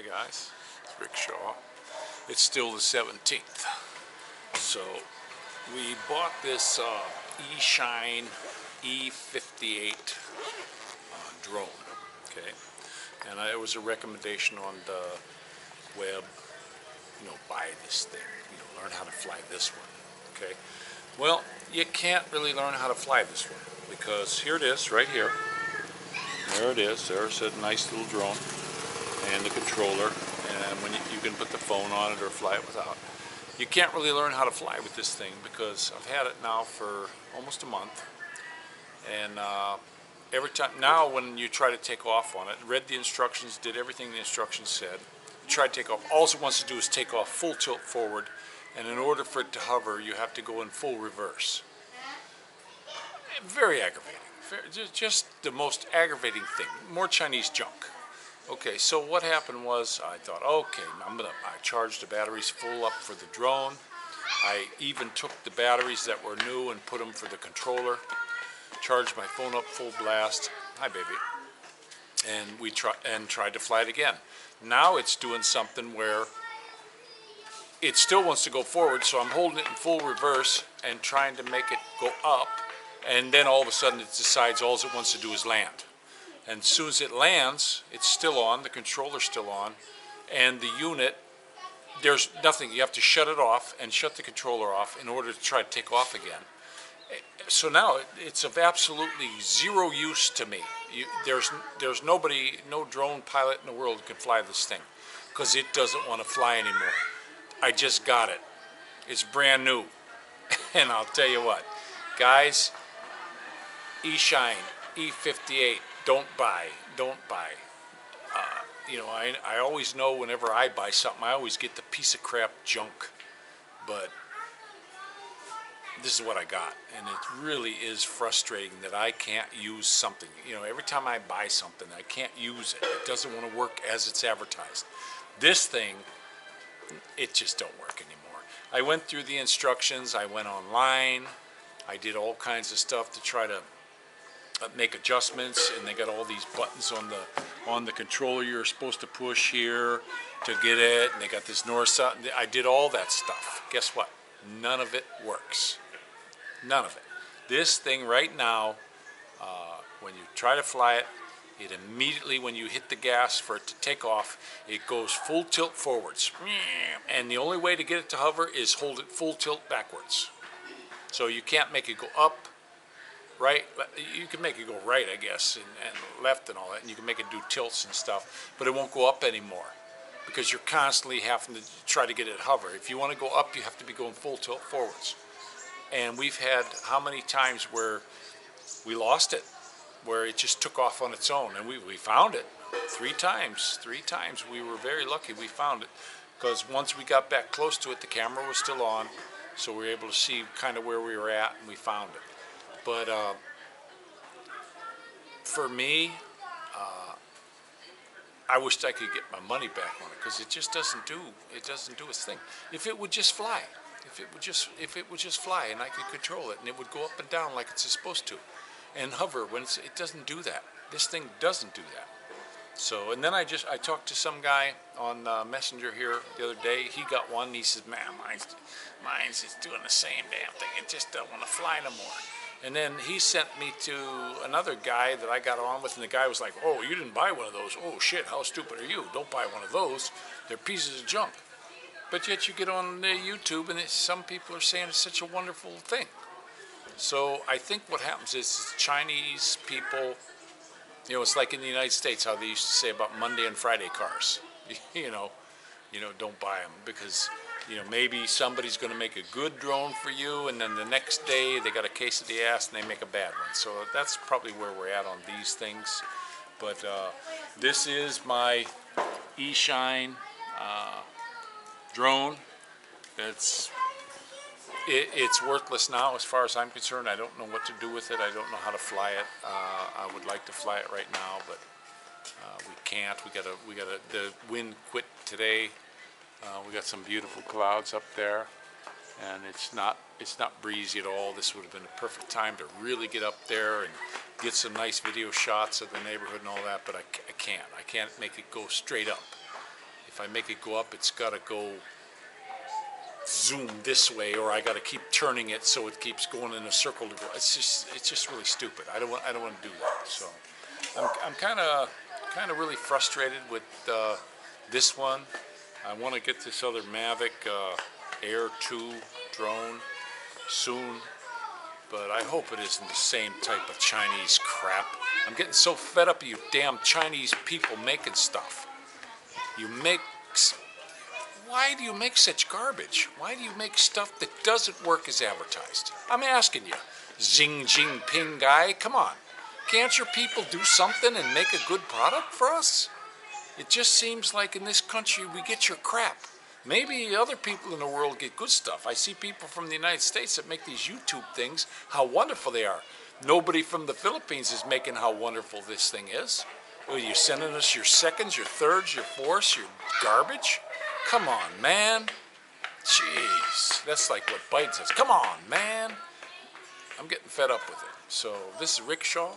guys, it's Rick Shaw. It's still the 17th. So we bought this Echine e-58 drone, okay? And it was a recommendation on the web, buy this thing, learn how to fly this one, okay? Well, you can't really learn how to fly this one because here it is, right here. There it is. There's a nice little drone and the controller, and when you can put the phone on it or fly it without. You can't really learn how to fly with this thing because I've had it now for almost a month, and every time now when you try to take off on it, read the instructions, did everything the instructions said, try to take off, all it wants to do is take off full tilt forward, and in order for it to hover you have to go in full reverse. Very aggravating. Just the most aggravating thing. More Chinese junk. Okay, so what happened was I thought, okay, I charged the batteries full up for the drone. I even took the batteries that were new and put them for the controller. Charged my phone up full blast. Hi, baby. And we tried to fly it again. Now it's doing something where it still wants to go forward, so I'm holding it in full reverse and trying to make it go up. And then all of a sudden it decides all it wants to do is land. And as soon as it lands, it's still on, the controller's still on, and the unit, there's nothing. You have to shut it off and shut the controller off in order to try to take off again. So now it's of absolutely zero use to me. There's nobody, no drone pilot in the world who can fly this thing because it doesn't want to fly anymore. I just got it. It's brand new. And I'll tell you what, guys, Echine, E-58, don't buy. I always know whenever I buy something, I always get the piece of crap junk. But this is what I got, and it really is frustrating that I can't use something. Every time I buy something, I can't use it. It doesn't want to work as it's advertised. This thing, it just don't work anymore. I went through the instructions. I went online. I did all kinds of stuff to try to make adjustments, and they got all these buttons on the controller you're supposed to push here to get it, and they got this north south. I did all that stuff. Guess what? None of it works. None of it. This thing right now, when you try to fly it, it immediately, when you hit the gas for it to take off, it goes full tilt forwards, and the only way to get it to hover is hold it full tilt backwards. So you can't make it go up, right. You can make it go right, I guess, and left and all that, and you can make it do tilts and stuff, but it won't go up anymore because you're constantly having to try to get it to hover. If you want to go up, you have to be going full tilt forwards. And we've had how many times where we lost it, where it just took off on its own, and we found it three times. We were very lucky we found it, because once we got back close to it, the camera was still on, so we were able to see kind of where we were at, and we found it. But for me, I wished I could get my money back on it because it just doesn't do its thing. If it would just fly, if it would just fly, and I could control it, and it would go up and down like it's supposed to, and hover when it doesn't do that. This thing doesn't do that. So, and then I talked to some guy on Messenger here the other day. He got one, and he says, "Man, mine's is doing the same damn thing. It just don't want to fly no more." And then he sent me to another guy that I got on with, and the guy was like, "Oh, you didn't buy one of those. Oh, shit, how stupid are you? Don't buy one of those. They're pieces of junk." But yet you get on YouTube, and some people are saying it's such a wonderful thing. So I think what happens is Chinese people, it's like in the United States how they used to say about Monday and Friday cars. Don't buy them because maybe somebody's going to make a good drone for you, and then the next day they got a case of the ass and they make a bad one. So that's probably where we're at on these things. But this is my Echine drone. It's worthless now as far as I'm concerned. I don't know what to do with it. I don't know how to fly it. I would like to fly it right now, but we can't. The wind quit today. We got some beautiful clouds up there, and it's not breezy at all. This would have been a perfect time to really get up there and get some nice video shots of the neighborhood and all that, but I can't make it go straight up. if I make it go up, it's got to go zoom this way, or I got to keep turning it so it keeps going in a circle to go. It's just really stupid. I don't want to do that. So I'm kind of really frustrated with this one. I want to get this other Mavic Air 2 drone soon, but I hope it isn't the same type of Chinese crap. I'm getting so fed up of you damn Chinese people making stuff. Why do you make such garbage? Why do you make stuff that doesn't work as advertised? I'm asking you, Xi Jinping guy, come on. Can't your people do something and make a good product for us? It just seems like in this country we get your crap. Maybe other people in the world get good stuff. I see people from the United States that make these YouTube things, how wonderful they are. Nobody from the Philippines is making how wonderful this thing is. Well, you're sending us your seconds, your thirds, your fourths, your garbage? Come on, man. Jeez. That's like what Biden says. Come on, man. I'm getting fed up with it. So this is Rickshaw.